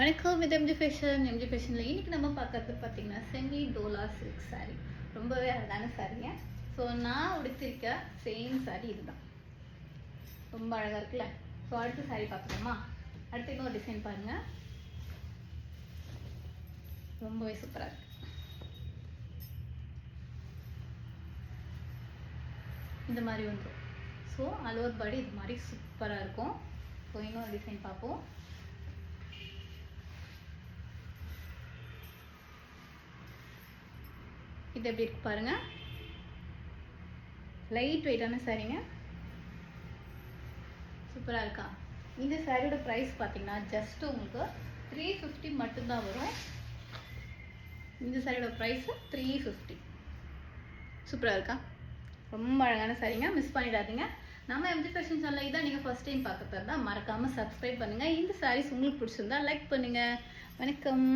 வணக்கம், இது MG fashion. MG ஃபேஷனில் இன்றைக்கி நம்ம பார்க்கறது பார்த்திங்கன்னா செமி டோலா சில்க் சாரீ. ரொம்பவே அழகான சாரீங்க. ஸோ நான் உடுத்திருக்க சேம் சாரீ இதுதான். ரொம்ப அழகாக இருக்குல்ல. ஸோ அடுத்த சாரீ பார்க்கலாமா? அடுத்து இன்னொரு டிசைன் பாருங்கள், ரொம்பவே சூப்பராக இருக்குது. இந்த மாதிரி வந்துடும். ஸோ அலோவர் பாடி இது மாதிரி சூப்பராக இருக்கும். ஸோ இன்னொரு டிசைன் பார்ப்போம். இது எப்படி இருக்கு பாருங்க, லைட் வெயிட்டான சாரீங்க, சூப்பராக இருக்கா? இந்த சாரியோட ப்ரைஸ் பார்த்தீங்கன்னா ஜஸ்ட் உங்களுக்கு 350 மட்டும்தான் வரும். இந்த சாரியோட ப்ரைஸ் 350. சூப்பராக இருக்கா? ரொம்ப அழகான சாரீங்க, மிஸ் பண்ணிடாதீங்க. நம்ம எம்ஜி ஃபேஷன் சேனல் இதான் நீங்கள் ஃபர்ஸ்ட் டைம் பார்க்கறதா இருந்தால் மறக்காமல் சப்ஸ்கிரைப் பண்ணுங்கள். இந்த சாரீஸ் உங்களுக்கு பிடிச்சிருந்தா லைக் பண்ணுங்கள். வணக்கம்.